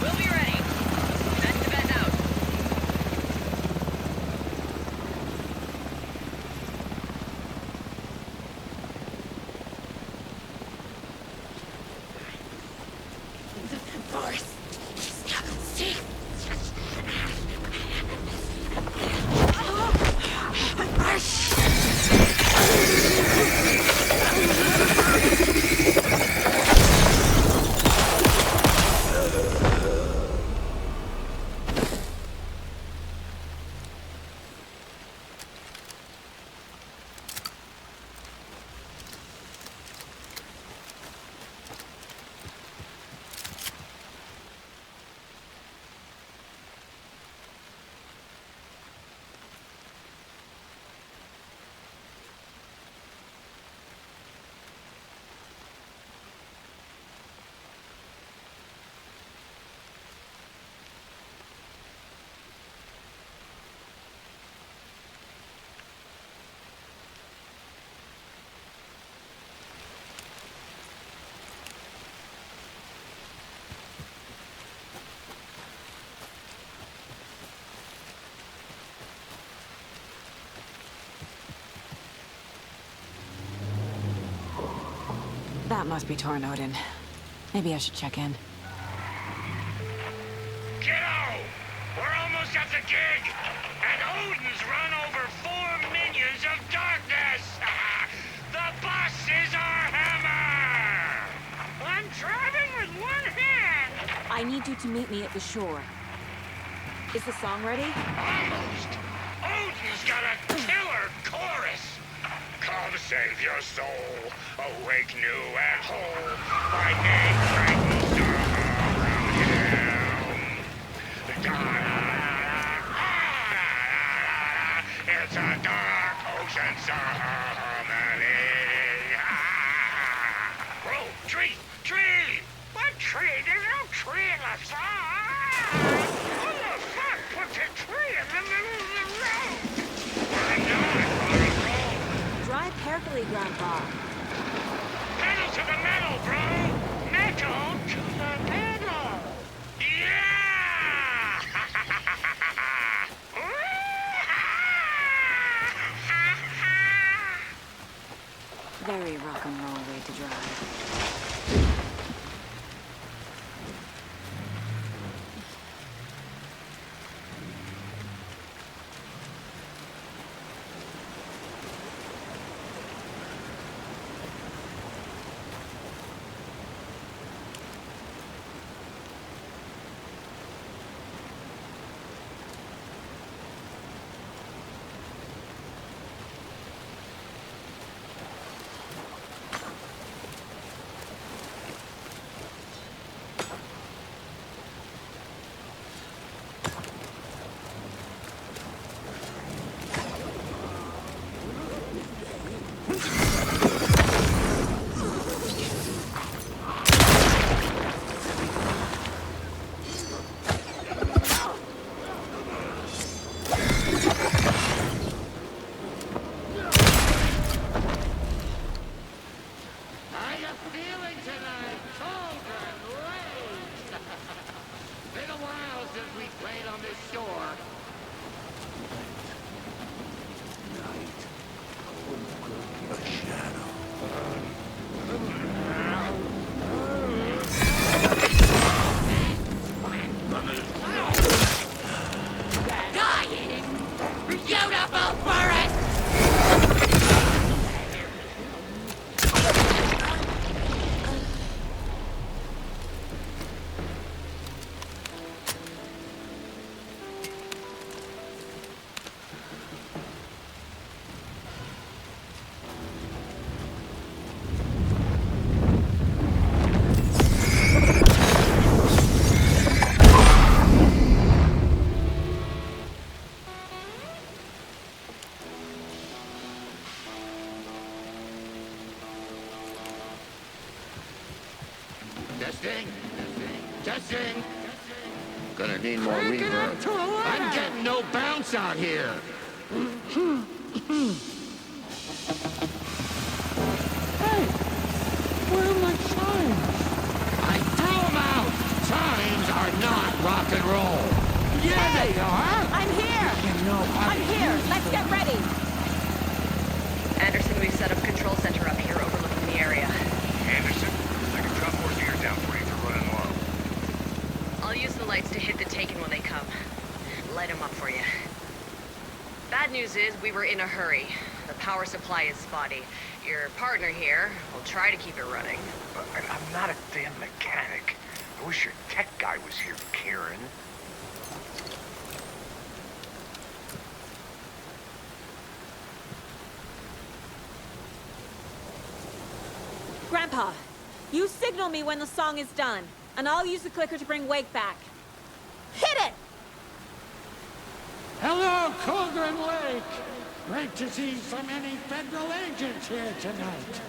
We'll be ready. That's the best out. That must be torn Odin. Maybe I should check in. Kiddo! We're almost at the gig! And Odin's run over 4 minions of darkness! The boss is our hammer! I'm driving with one hand! I need you to meet me at the shore. Is the song ready? Almost! Odin's got a killer chorus! Come save your soul, awake new and whole, by name frightens around him. It's a dark ocean summoning. Bro, tree! What tree? There's no tree in the song! Who the fuck puts a tree in the middle of the road? I'm not on a roll. Drive carefully, Grandpa. Pedal to the metal, bro! Metal to the metal! Yeah! Very rock and roll way to drive. Testing. Gonna need more reverb. I'm getting no bounce out here. Hey, where are my chimes? I threw them out. Chimes are not bro. Yeah, they are. I'm here! I'm here! Let's get ready! Anderson, we've set up control center up here overlooking the area. Anderson, I can drop more gear down for you if you're running low. I'll use the lights to hit the Taken when they come. Light them up for you. Bad news is we were in a hurry. The power supply is spotty. Your partner here will try to keep it running. But I'm not a damn mechanic. I wish your tech guy was here, Karen. Grandpa, you signal me when the song is done, and I'll use the clicker to bring Wake back. Hit it! Hello, Cauldron Lake. Great to see so many federal agents here tonight.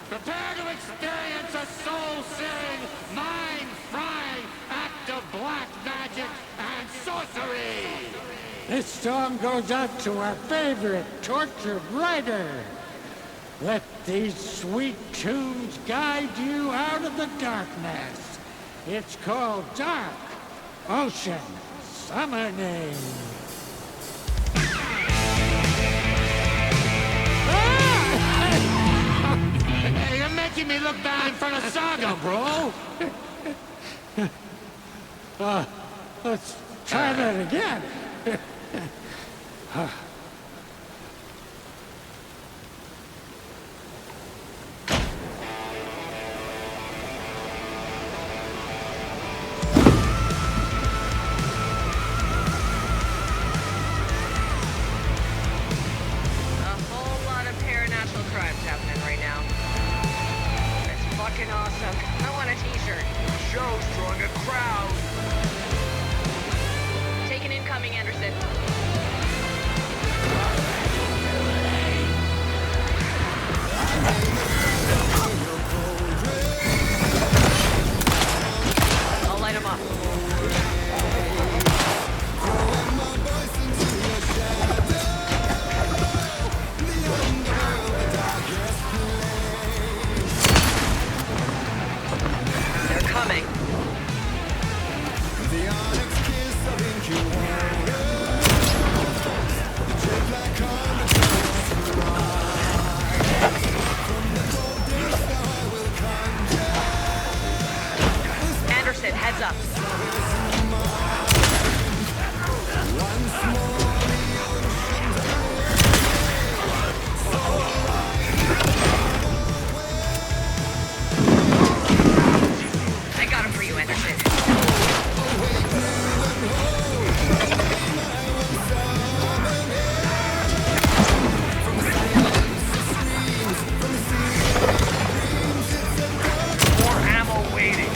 Prepare to experience a soul-searing, mind-frying act of black magic and sorcery. This song goes out to our favorite tortured writer. Let these sweet tunes guide you out of the darkness. It's called Dark Ocean Summoning. Hey, you're making me look bad in front of Saga, bro. Let's try that again. Awesome. I want a t-shirt. The show's drawing a crowd. Taken incoming, Anderson. I'll light him up. Coming. Anderson, heads up. I got him for you, Anderson. More ammo waiting.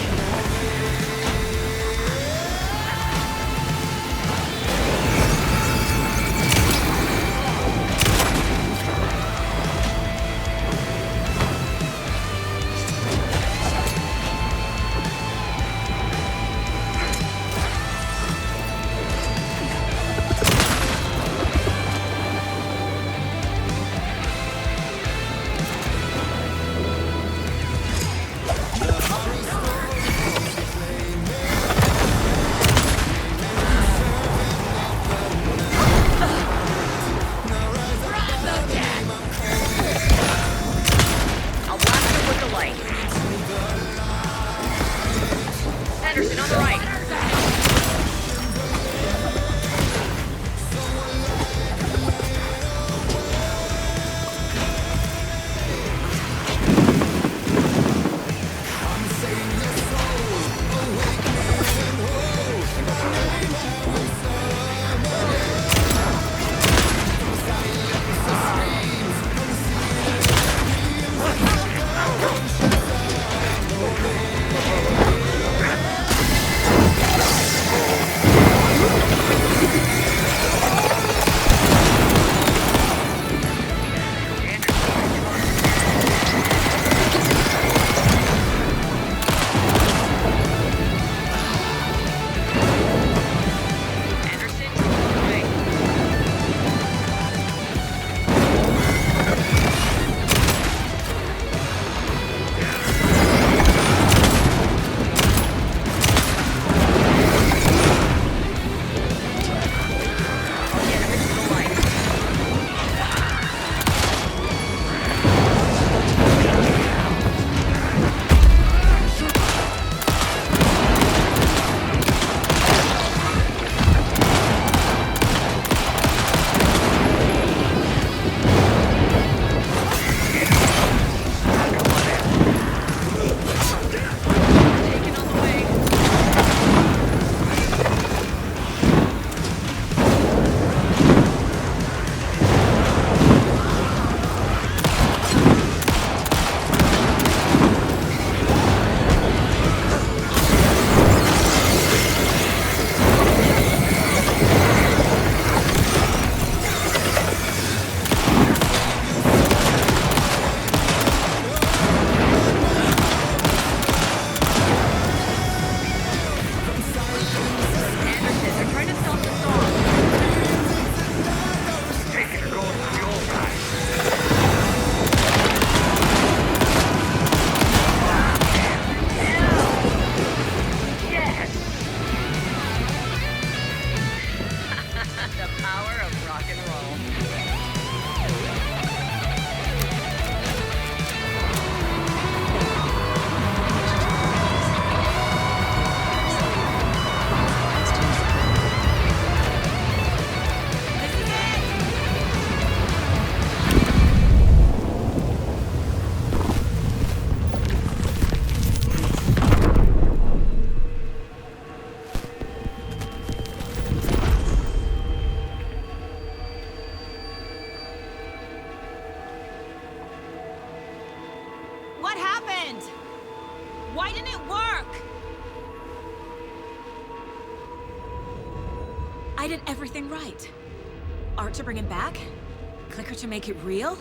I did everything right. Art to bring him back? Clicker to make it real?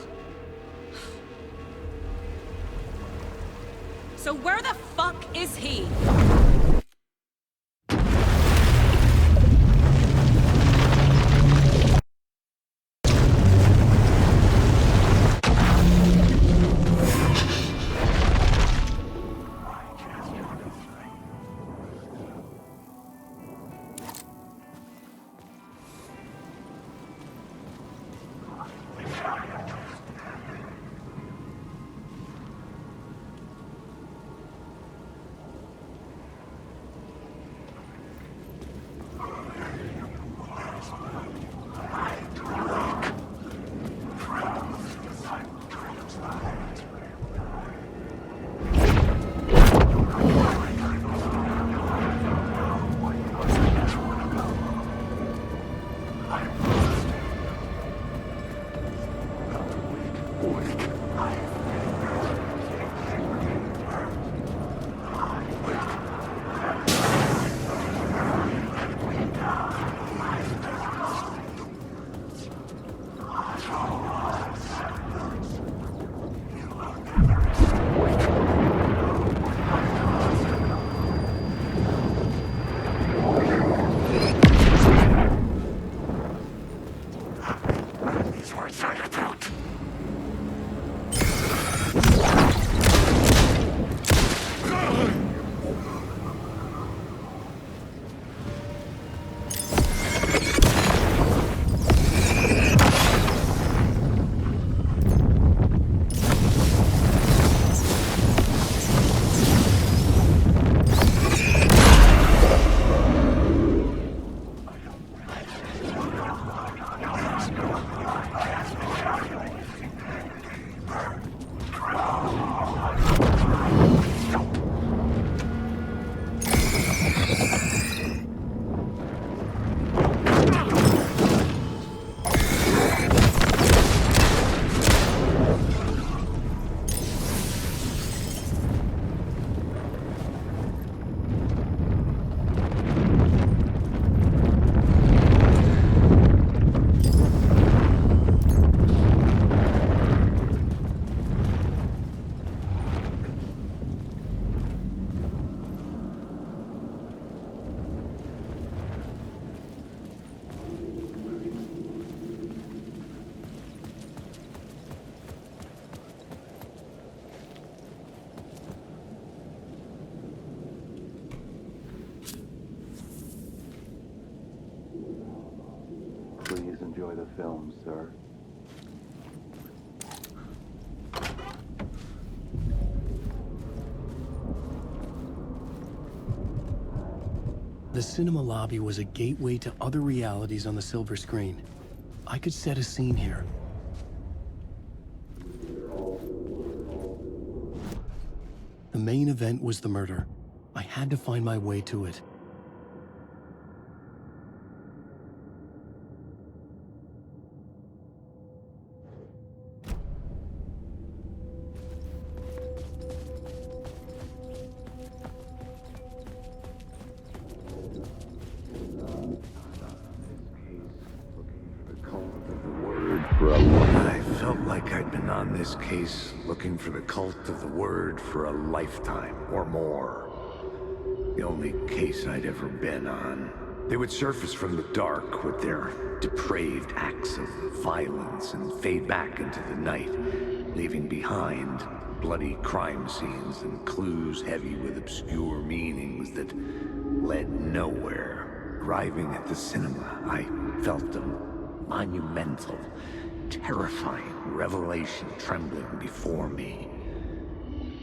So where the fuck is he? Please enjoy the film, sir. The cinema lobby was a gateway to other realities on the silver screen. I could set a scene here. The main event was the murder. I had to find my way to it. I felt like I'd been on this case looking for the cult of the word for a lifetime or more. The only case I'd ever been on. They would surface from the dark with their depraved acts of violence and fade back into the night, leaving behind bloody crime scenes and clues heavy with obscure meanings that led nowhere. Arriving at the cinema, I felt a monumental, terrifying revelation trembling before me,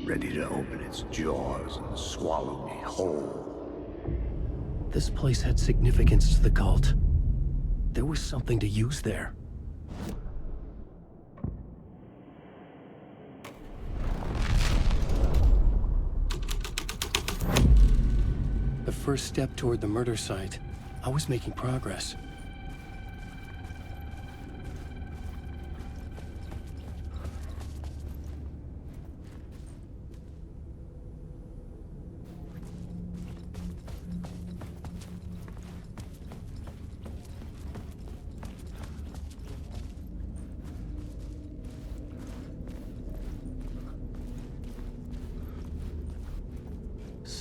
ready to open its jaws and swallow me whole. This place had significance to the cult. There was something to use there. The first step toward the murder site. I was making progress.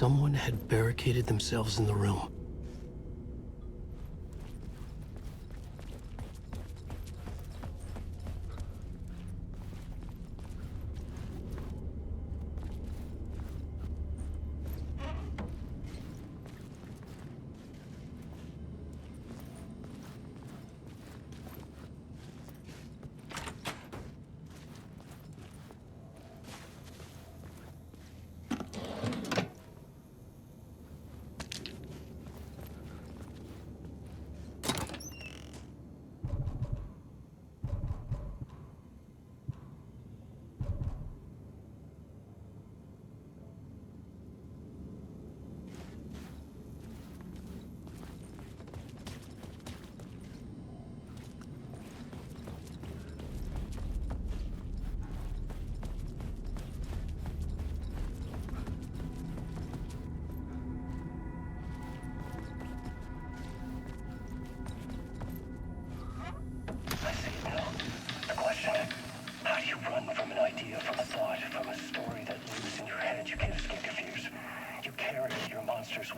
Someone had barricaded themselves in the room.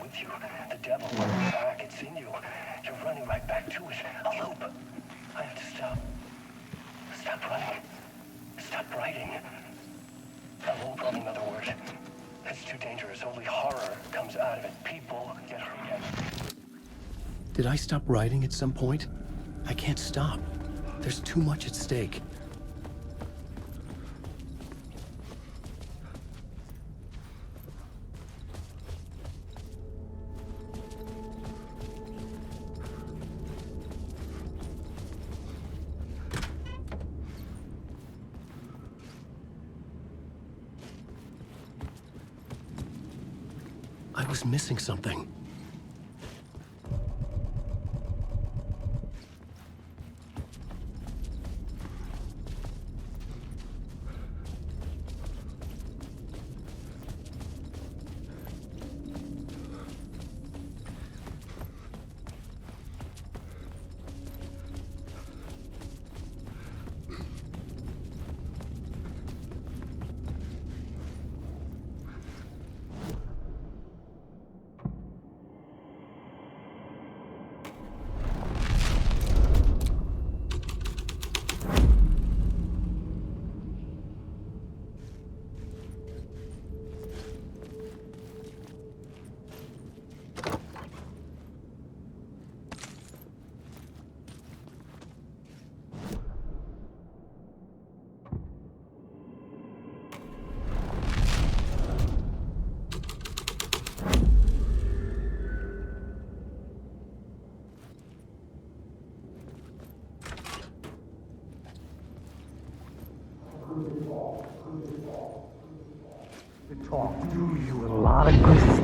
With you. The devil is back. It's in you. You're running right back to it. A loop. I have to stop. Stop running. Stop writing. I won't run another word. It's too dangerous. Only horror comes out of it. People get hurt. Did I stop writing at some point? I can't stop. There's too much at stake. I was missing something.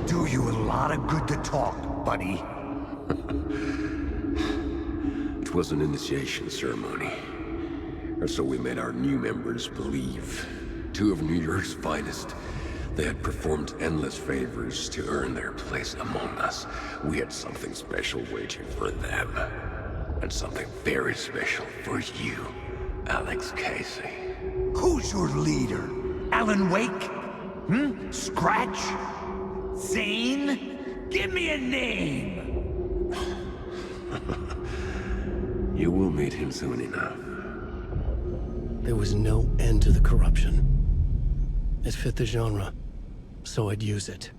Do you a lot of good to talk, buddy. It was an initiation ceremony. Or so we made our new members believe. Two of New York's finest. They had performed endless favors to earn their place among us. We had something special waiting for them. And something very special for you, Alex Casey. Who's your leader? Alan Wake? Scratch? Zane? Give me a name! You will meet him soon enough. There was no end to the corruption. It fit the genre, so I'd use it.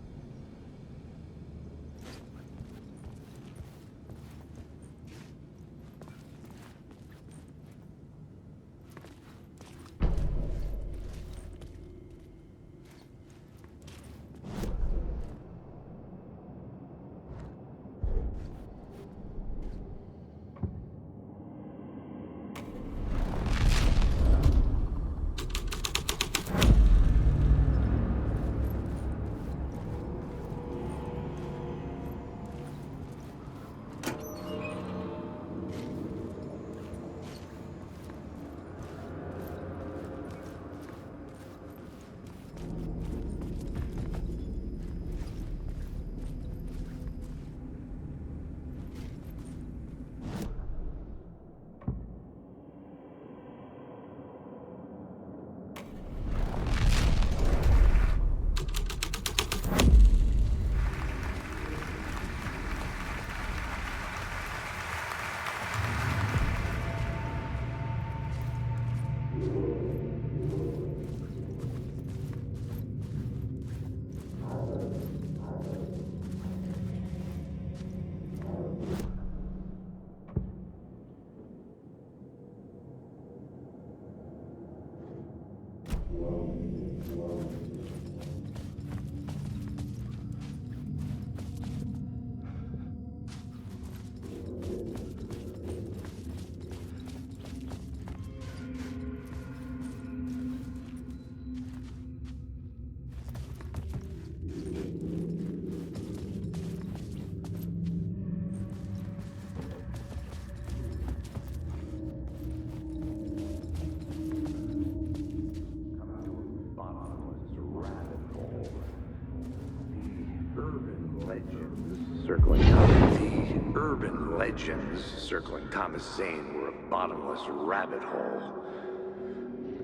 urban legends circling Thomas Zane were a bottomless rabbit hole,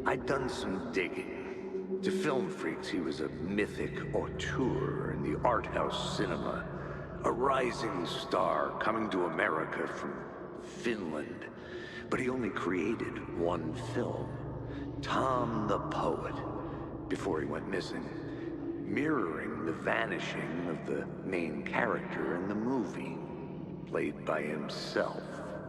I'd done some digging. To film freaks, he was a mythic auteur in the art house cinema, a rising star coming to America from Finland. But he only created one film, Tom the Poet, before he went missing, mirroring the vanishing of the main character in the movie, played by himself.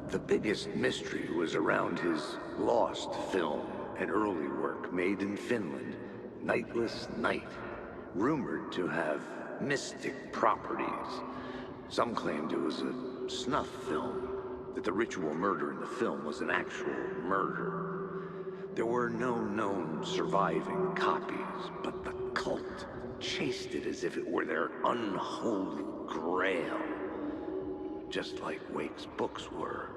The biggest mystery was around his lost film, an early work made in Finland, Nightless Night, rumored to have mystic properties. Some claimed it was a snuff film, that the ritual murder in the film was an actual murder. There were no known surviving copies, but the cult chased it as if it were their unholy grail, just like Wake's books were.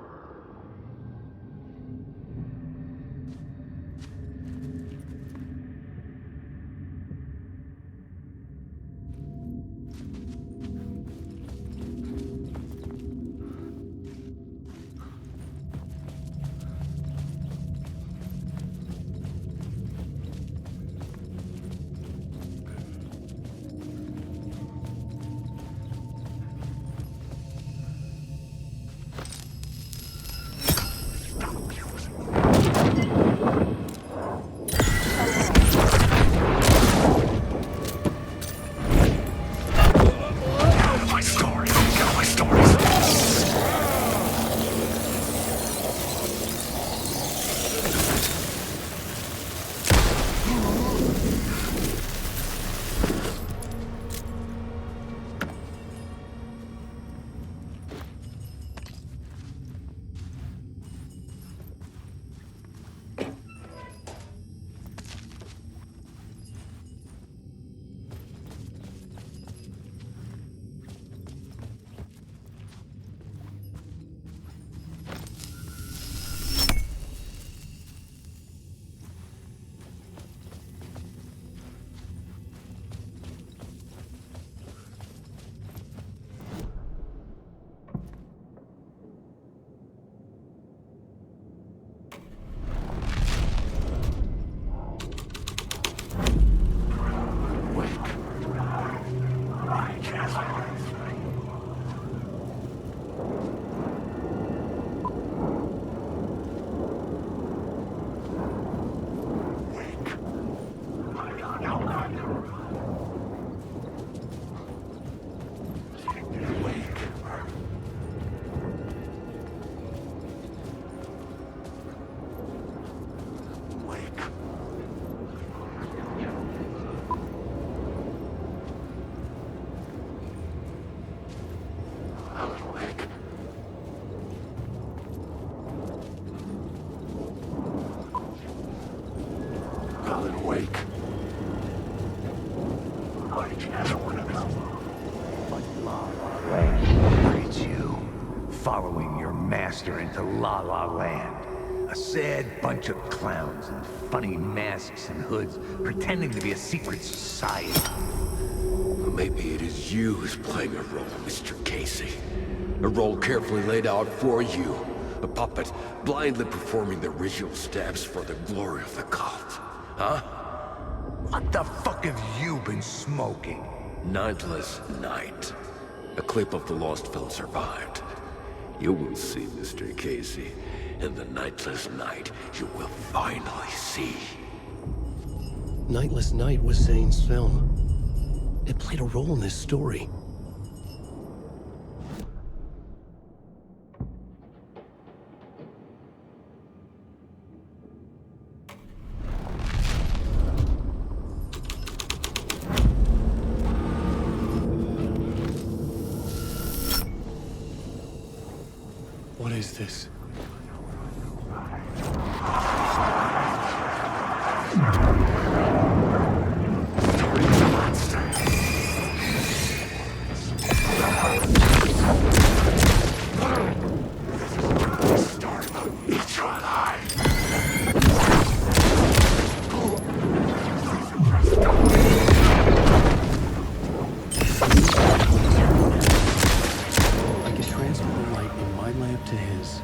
Into La La Land. A sad bunch of clowns in funny masks and hoods pretending to be a secret society. Well, maybe it is you who's playing a role, Mr. Casey. A role carefully laid out for you. A puppet blindly performing the ritual steps for the glory of the cult. Huh? What the fuck have you been smoking? Nightless Night. A clip of the lost film survived. You will see, Mr. Casey. In the Nightless Night, you will finally see. Nightless Night was Zane's film. It played a role in this story. What is this? I can transfer to his.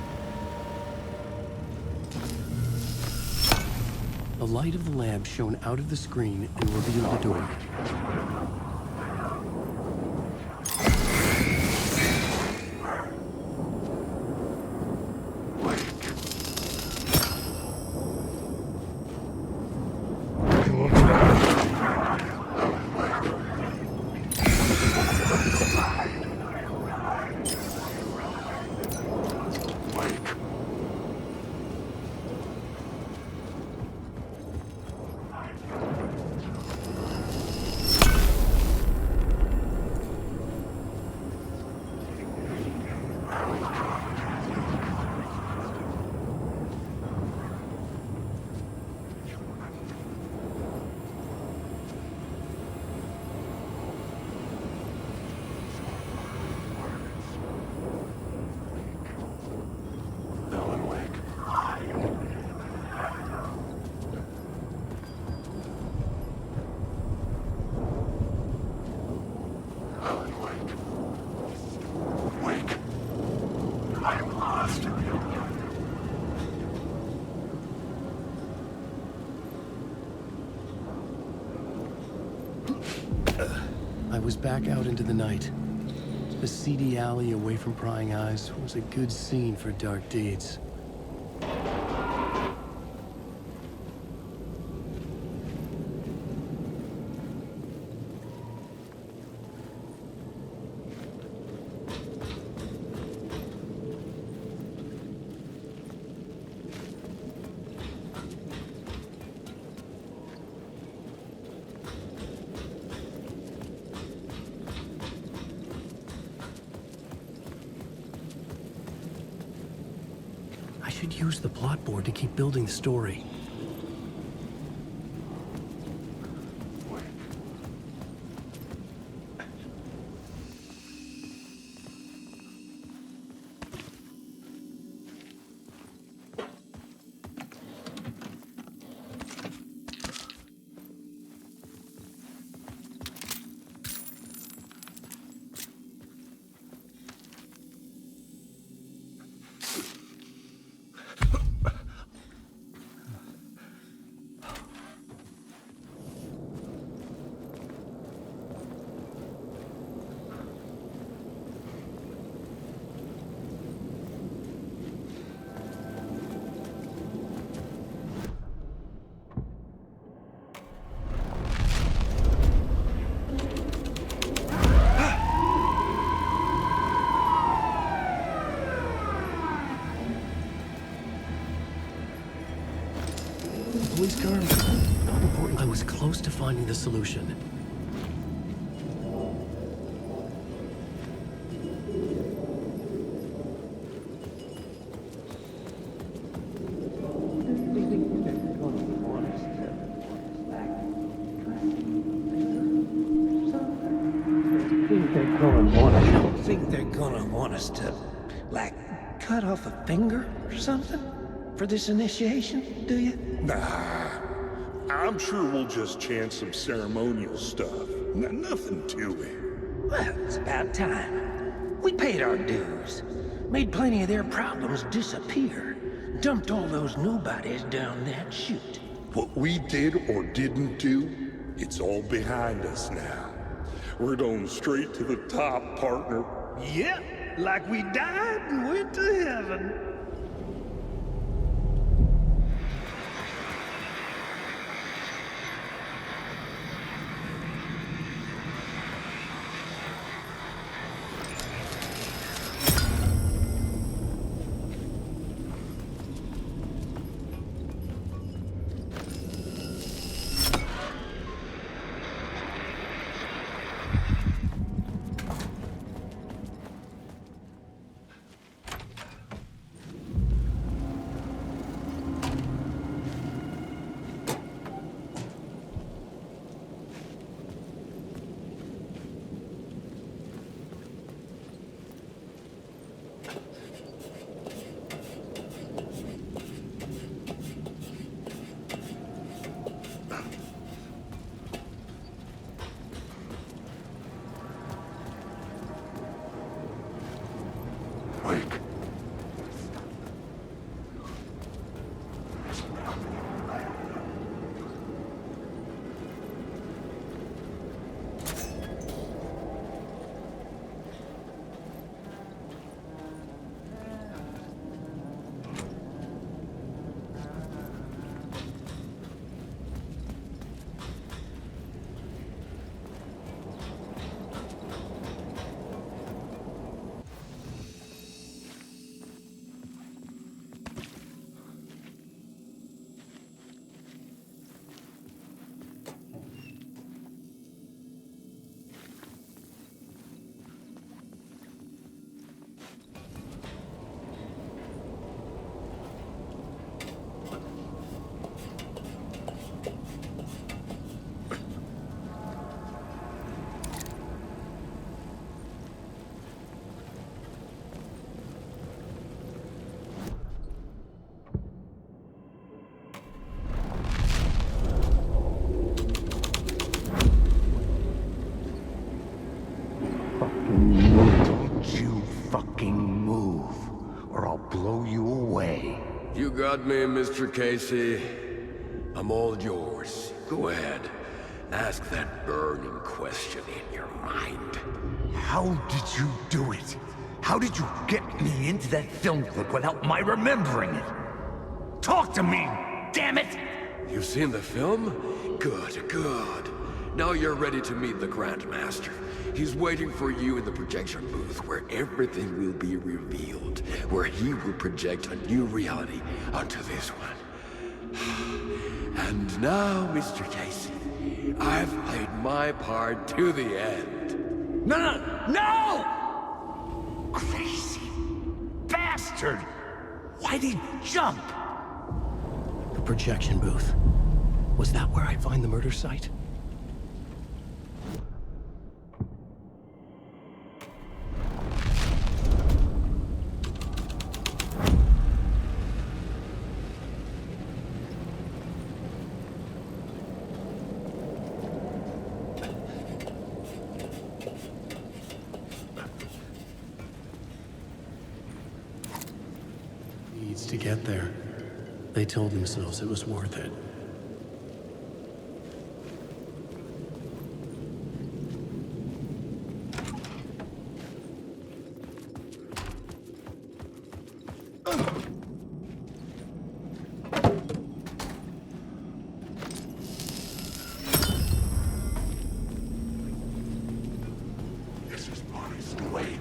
The light of the lamp shone out of the screen and revealed the door. I was back out into the night. The seedy alley away from prying eyes was a good scene for dark deeds. I should use the plot board to keep building the story. Police car? Not important. I was close to finding the solution. I don't think they're gonna want us to, like, cut off a finger or something for this initiation, do you? Nah, I'm sure we'll just chant some ceremonial stuff. Nothing to it. Well, it's about time. We paid our dues, made plenty of their problems disappear, dumped all those nobodies down that chute. What we did or didn't do, it's all behind us now. We're going straight to the top, partner. Yep, like we died and went to heaven. or I'll blow you away. You got me, Mr. Casey. I'm all yours. Go ahead. Ask that burning question in your mind. How did you do it? How did you get me into that film clip without my remembering it? Talk to me, damn it! You've seen the film? Good, good. Now you're ready to meet the Grandmaster. He's waiting for you in the projection booth where everything will be revealed, where he will project a new reality onto this one. And now, Mr. Casey, I've played my part to the end. No! Crazy bastard! Why'd he jump? The projection booth. Was that where I'd find the murder site? To get there. They told themselves it was worth it. This is Ellis Uwaick.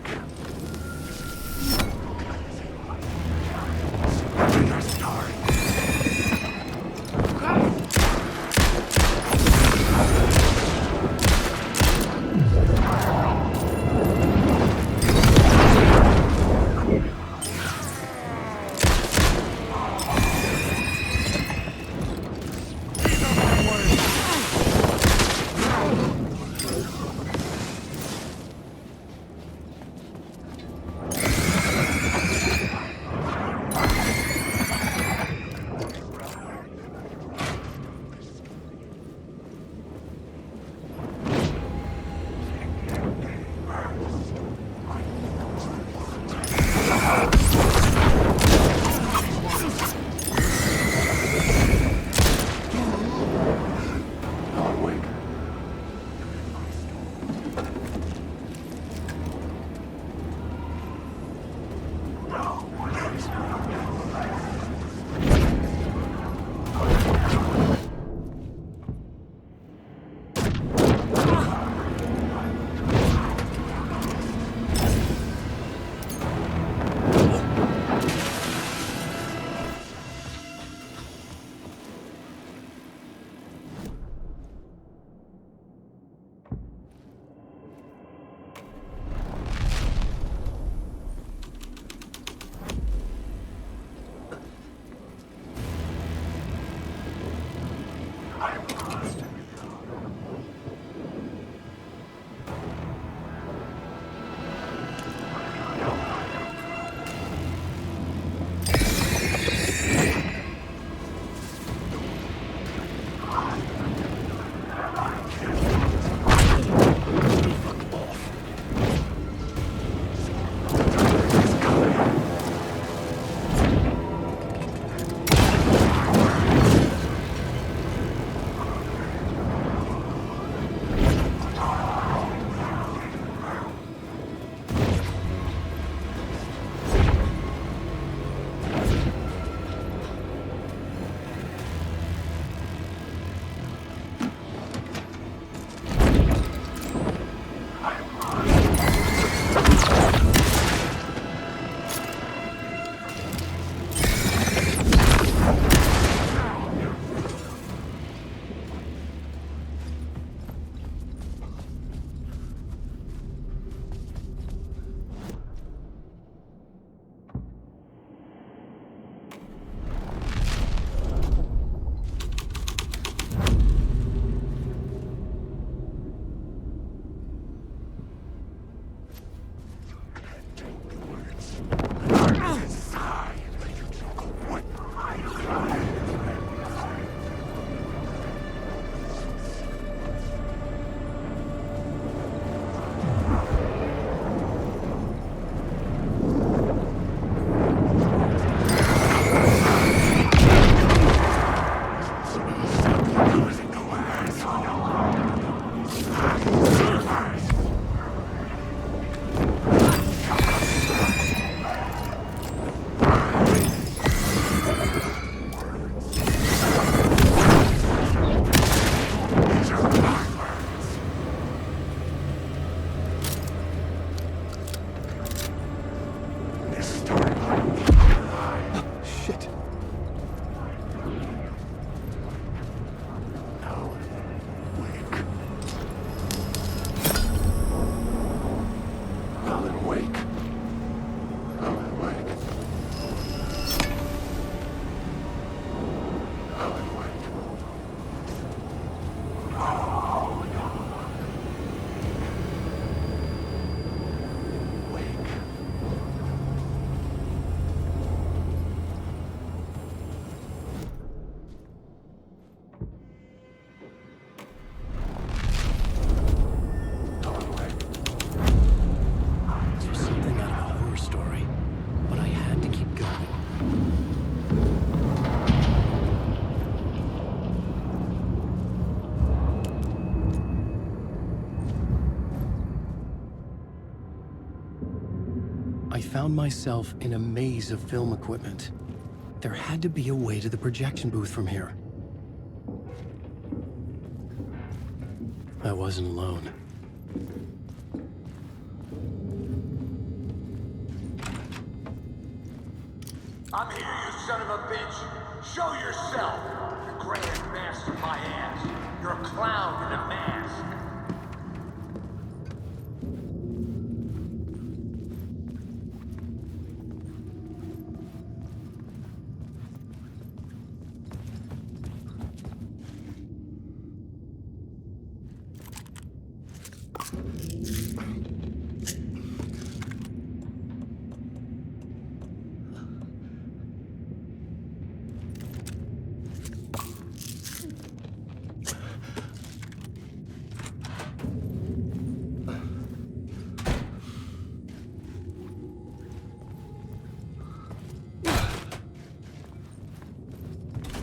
Starting. Shit. Alan Wake. Alan Wake. Alan Wake. Alan Wake. Oh, no. Wake. Alan Wake. This was something out of a horror story, but I had to keep going. I found myself in a maze of film equipment. There had to be a way to the projection booth from here. I wasn't alone. I'm here, you son of a bitch. Show yourself. You're grand master my ass. You're a clown in a mask.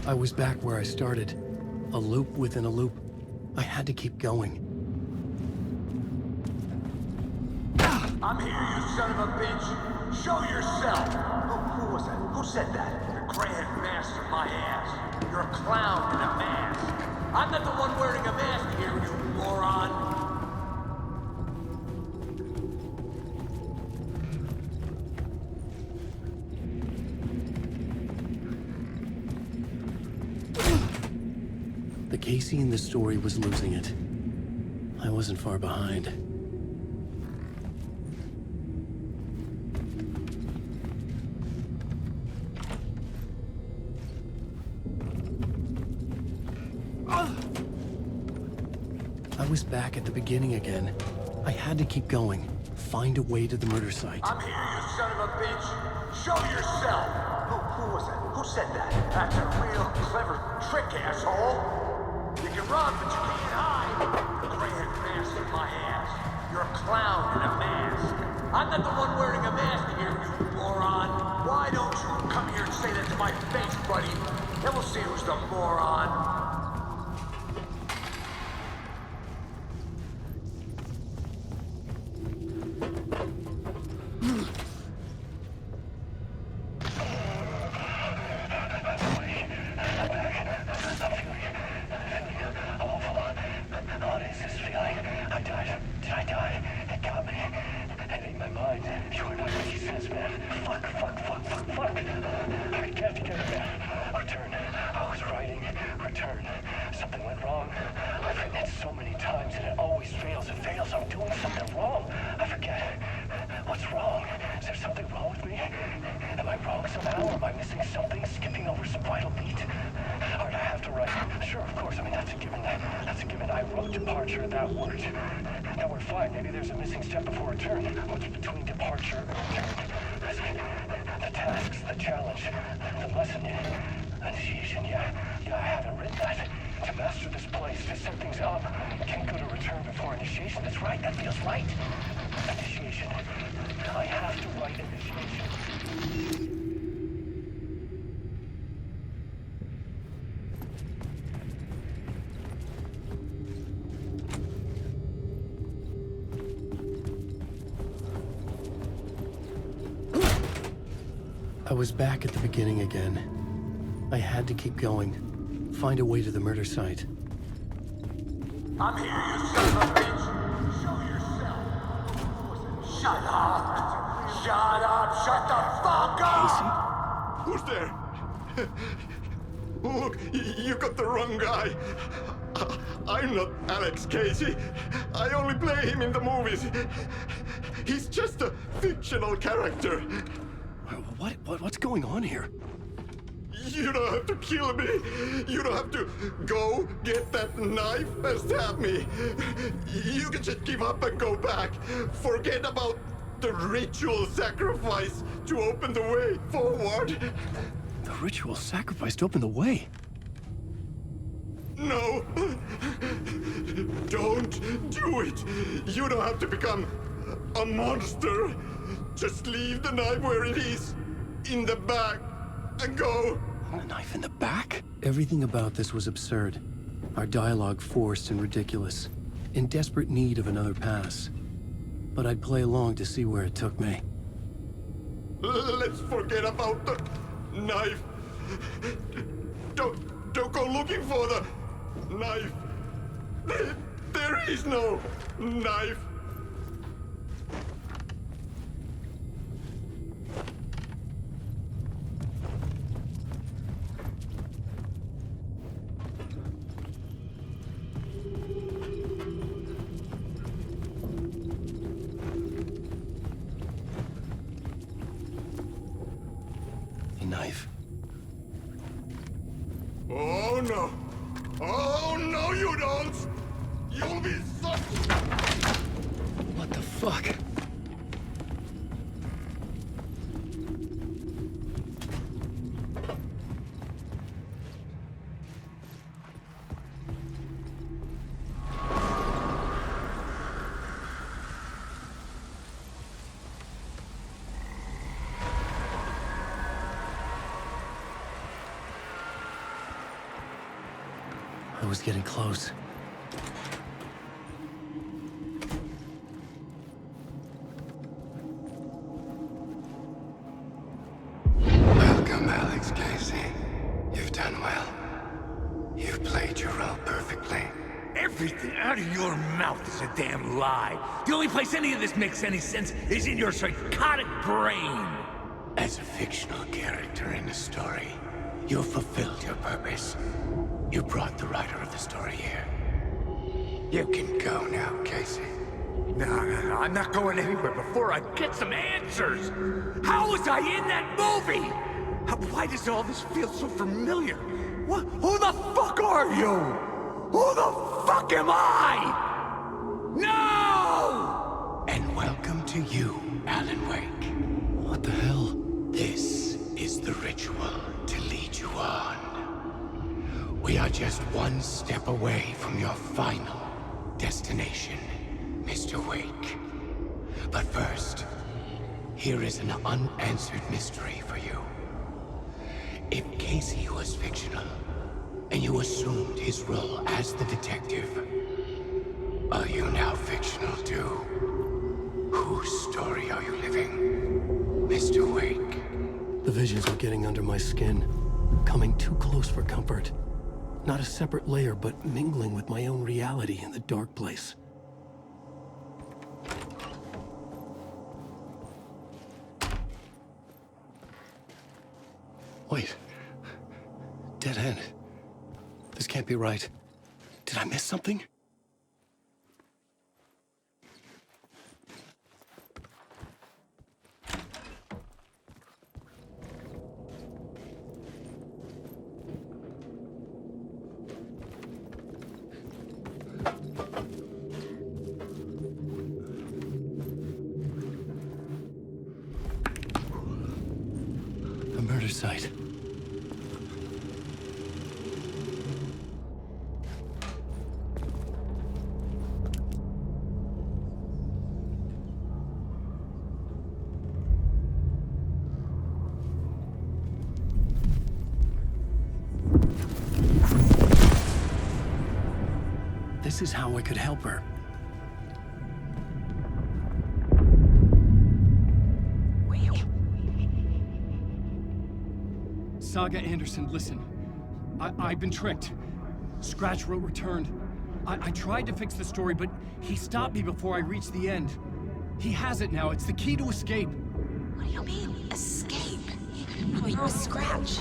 I was back where I started. A loop within a loop. I had to keep going. I'm here, you son of a bitch. Show yourself. Who was that? Who said that? You're grand master my ass. You're a clown in a mask. I'm not the one wearing a mask here, you moron. The Casey in the story was losing it. I wasn't far behind. I was back at the beginning again. I had to keep going. Find a way to the murder site. I'm here, you son of a bitch. Show yourself. Who was that? Who said that? That's a real clever trick, asshole. You can run, but you can't hide. You're grand master my ass. You're a clown in a mask. I'm not the one wearing a mask here, you moron. Why don't you come here and say that to my face, buddy? Then we'll see who's the moron. I was back at the beginning again. I had to keep going. Find a way to the murder site. I'm here, you son of a bitch! Show yourself! Shut up! Shut up! Shut the Who's there? Look, you got the wrong guy. I'm not Alex Casey. I only play him in the movies. He's just a fictional character. What's going on here? You don't have to kill me. You don't have to go get that knife and stab me. You can just give up and go back. Forget about the ritual sacrifice to open the way forward. The ritual sacrifice to open the way? No. Don't do it. You don't have to become a monster. Just leave the knife where it is, in the back, and go. A knife in the back? Everything about this was absurd. Our dialogue forced and ridiculous. In desperate need of another pass. But I'd play along to see where it took me. Let's forget about the knife. Don't go looking for the knife. There is no knife. Knife. Oh no! Oh no, you don't! You'll be such... What the fuck? I was getting close. Welcome, Alex Casey. You've done well. You've played your role perfectly. Everything out of your mouth is a damn lie. The only place any of this makes any sense is in your psychotic brain. As a fictional character in a story, you've fulfilled your purpose. You brought the writer of the story here. You can go now, Casey. No, I'm not going anywhere before I get some answers. How was I in that movie? Why does all this feel so familiar? What? Who the fuck are you? Who the fuck am I? No! And welcome to you, Alan Wake. What the hell? This is the ritual to lead you on. We are just one step away from your final destination, Mr. Wake. But first, here is an unanswered mystery for you. If Casey was fictional, and you assumed his role as the detective, are you now fictional too? Whose story are you living, Mr. Wake? The visions were getting under my skin, coming too close for comfort. Not a separate layer, but mingling with my own reality in the dark place. Wait. Dead end. This can't be right. Did I miss something? A murder site. This is how I could help her. Saga Anderson, listen. I've been tricked. Scratch wrote returned. I tried to fix the story, but he stopped me before I reached the end. He has it now. It's the key to escape. What do you mean, escape? Oh, you're a Scratch.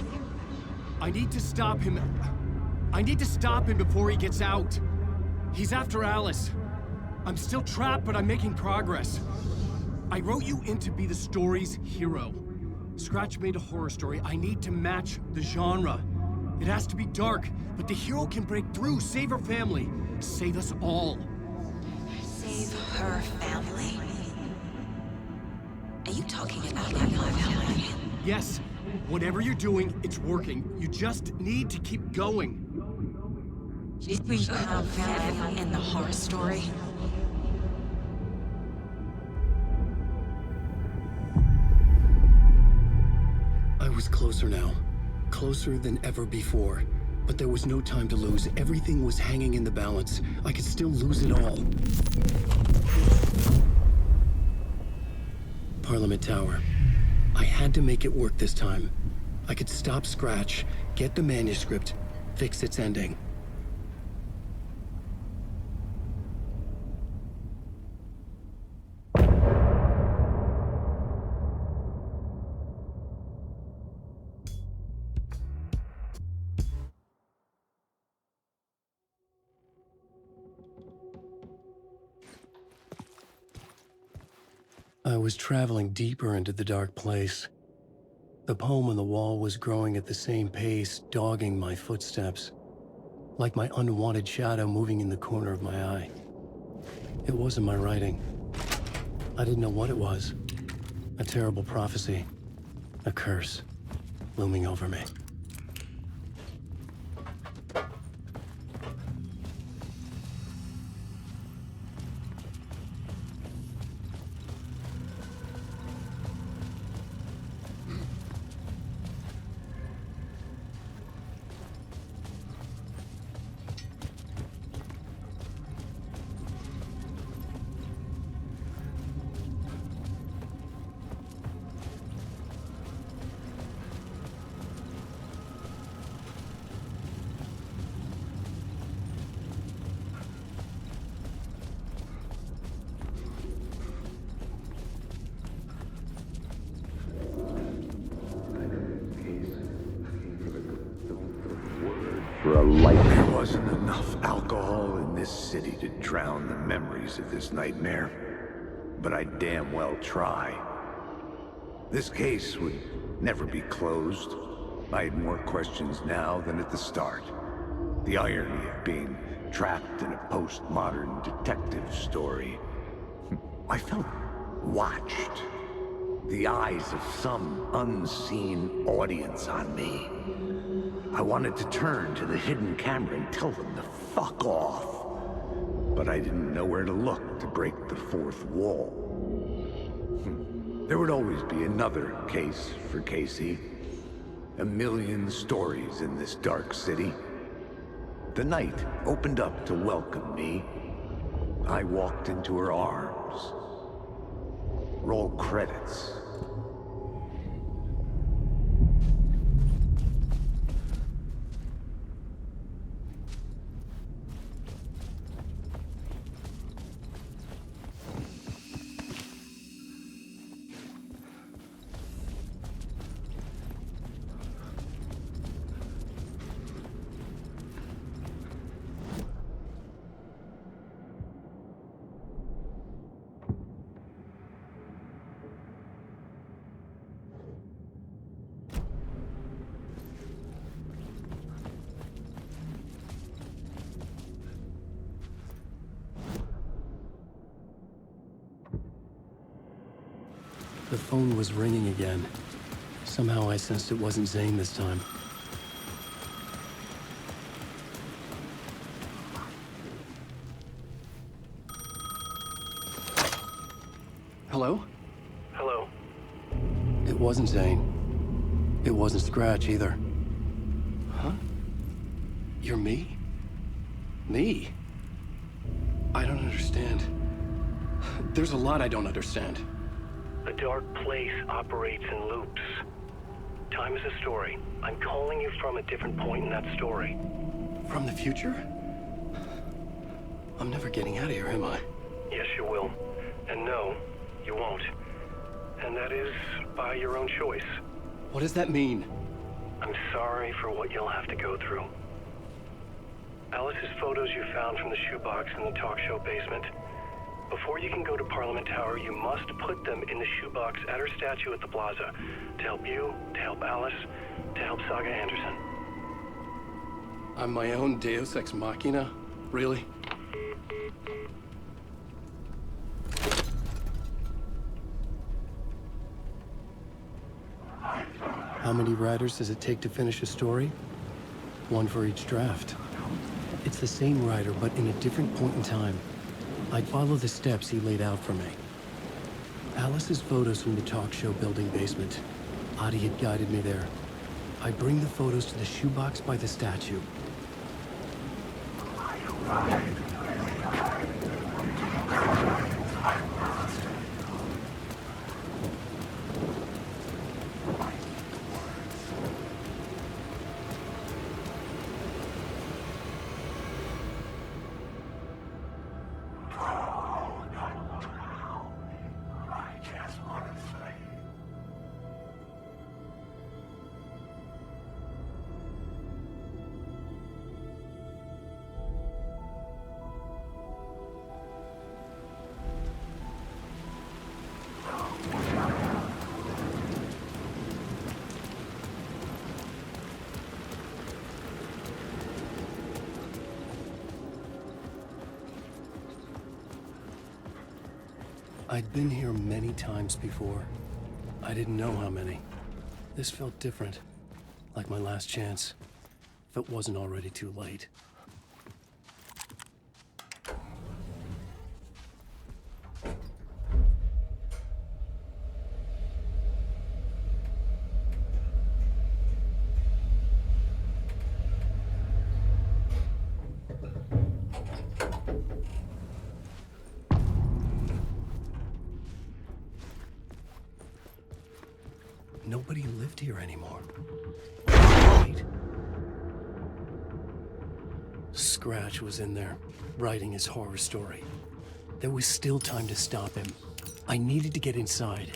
I need to stop him. I need to stop him before he gets out. He's after Alice. I'm still trapped, but I'm making progress. I wrote you in to be the story's hero. Scratch made a horror story. I need to match the genre. It has to be dark, but the hero can break through, save her family, save us all. Save her family? Are you talking about my family? Yes, whatever you're doing, it's working. You just need to keep going. We have family in the horror story. I was closer now. Closer than ever before. But there was no time to lose. Everything was hanging in the balance. I could still lose it all. Parliament Tower. I had to make it work this time. I could stop Scratch, get the manuscript, fix its ending. I was traveling deeper into the dark place. The poem on the wall was growing at the same pace, dogging my footsteps, like my unwanted shadow moving in the corner of my eye. It wasn't my writing. I didn't know what it was. A terrible prophecy, a curse, looming over me. For a life. There wasn't enough alcohol in this city to drown the memories of this nightmare. But I damn well try. This case would never be closed. I had more questions now than at the start. The irony of being trapped in a postmodern detective story. I felt watched. The eyes of some unseen audience on me. I wanted to turn to the hidden camera and tell them to fuck off. But I didn't know where to look to break the fourth wall. There would always be another case for Casey. A million stories in this dark city. The night opened up to welcome me. I walked into her arms. Roll credits. The phone was ringing again. Somehow I sensed it wasn't Zane this time. Hello? Hello? It wasn't Zane. It wasn't Scratch either. Huh? You're me? Me? I don't understand. There's a lot I don't understand. A dark place operates in loops. Time is a story. I'm calling you from a different point in that story. From the future? I'm never getting out of here, am I? Yes, you will. And no, you won't. And that is by your own choice. What does that mean? I'm sorry for what you'll have to go through. Alice's photos you found from the shoebox in the talk show basement. Before you can go to Parliament Tower, you must put them in the shoebox at her statue at the plaza. To help you, to help Alice, to help Saga Anderson. I'm my own Deus Ex Machina? Really? How many writers does it take to finish a story? One for each draft. It's the same writer, but in a different point in time. I'd follow the steps he laid out for me. Alice's photos from the talk show building basement. Adi had guided me there. I'd bring the photos to the shoebox by the statue. I'd been here many times before. I didn't know how many. This felt different, like my last chance, if it wasn't already too late. Nobody lived here anymore. Right? Scratch was in there, writing his horror story. There was still time to stop him. I needed to get inside.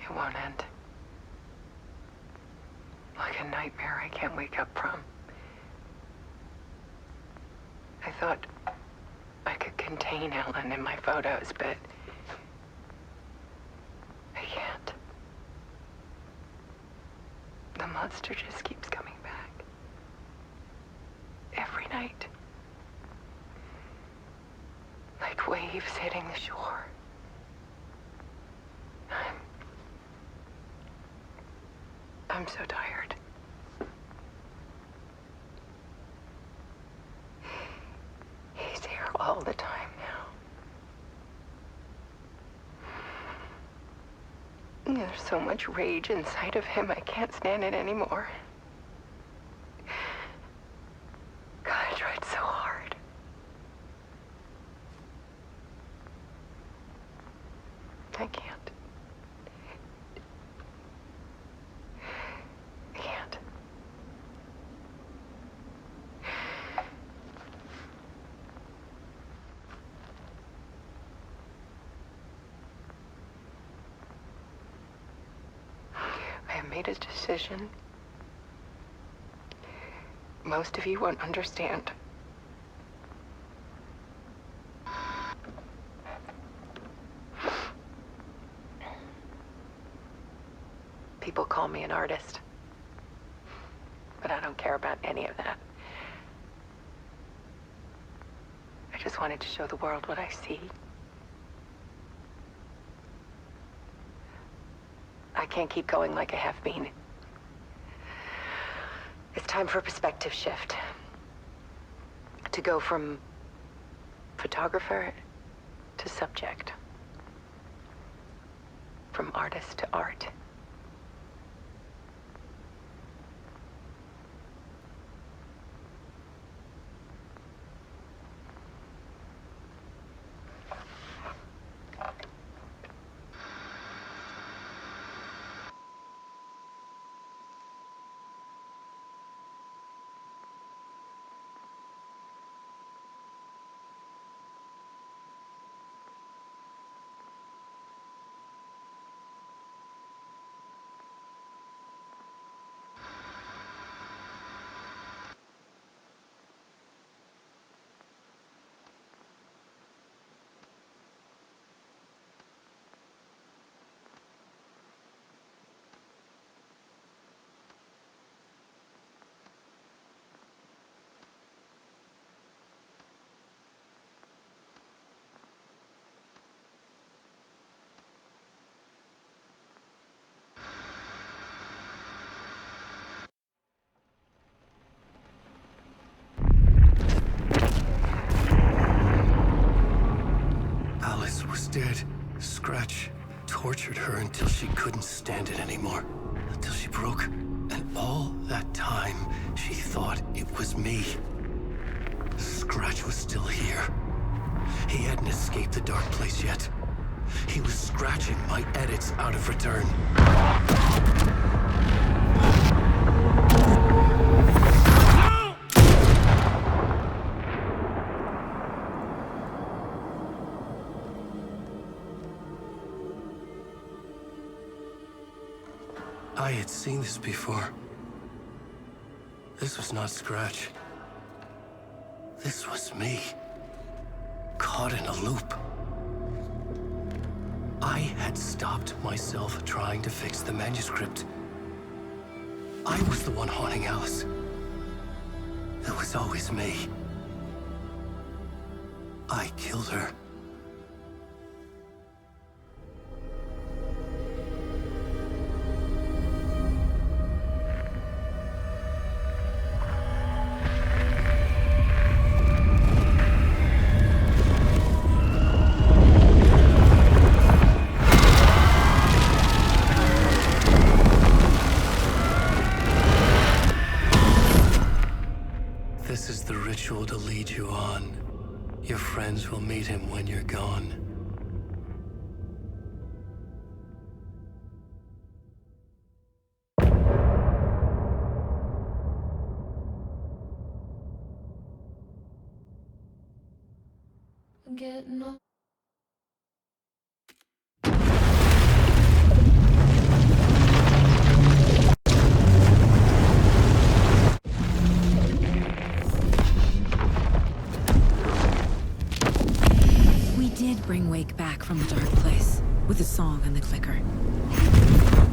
It won't end. Like a nightmare I can't wake up from. I thought I could contain Ellen in my photos, but I can't. The monster just keeps coming back. Every night. Like waves hitting the shore. I'm so tired. He's here all the time now. There's so much rage inside of him, I can't stand it anymore. God, I tried so hard. I can't. Made his decision. Most of you won't understand. People call me an artist. But I don't care about any of that. I just wanted to show the world what I see. I can't keep going like I have been. It's time for a perspective shift. To go from photographer to subject. From artist to art. Dead. Scratch tortured her until she couldn't stand it anymore. Until she broke. And all that time, she thought it was me. Scratch was still here. He hadn't escaped the dark place yet. He was scratching my edits out of return. I had seen this before. This was not Scratch. This was me. Caught in a loop. I had stopped myself trying to fix the manuscript. I was the one haunting Alice. It was always me. I killed her. This is the ritual to lead you on. Your friends will meet him when you're gone. Getting up. Bring Wake back from the dark place with the song and the clicker.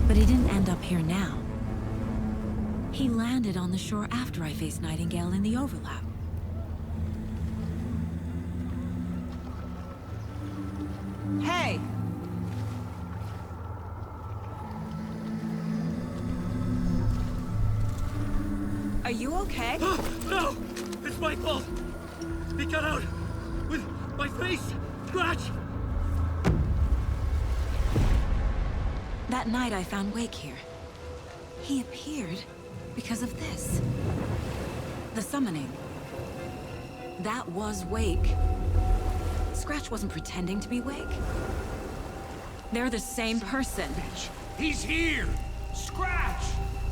But he didn't end up here now. He landed on the shore after I faced Nightingale in the overlap. Hey! Are you okay? No! It's my fault! He got out with my face! Scratch! That night I found Wake here. He appeared because of this. The summoning. That was Wake. Scratch wasn't pretending to be Wake. They're the same person. He's here! Scratch!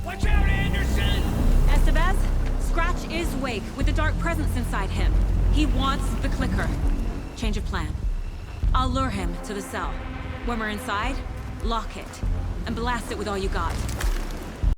Watch out, Anderson! Estevez, Scratch is Wake with the dark presence inside him. He wants the clicker. Change of plan. I'll lure him to the cell. When we're inside, lock it, and blast it with all you got.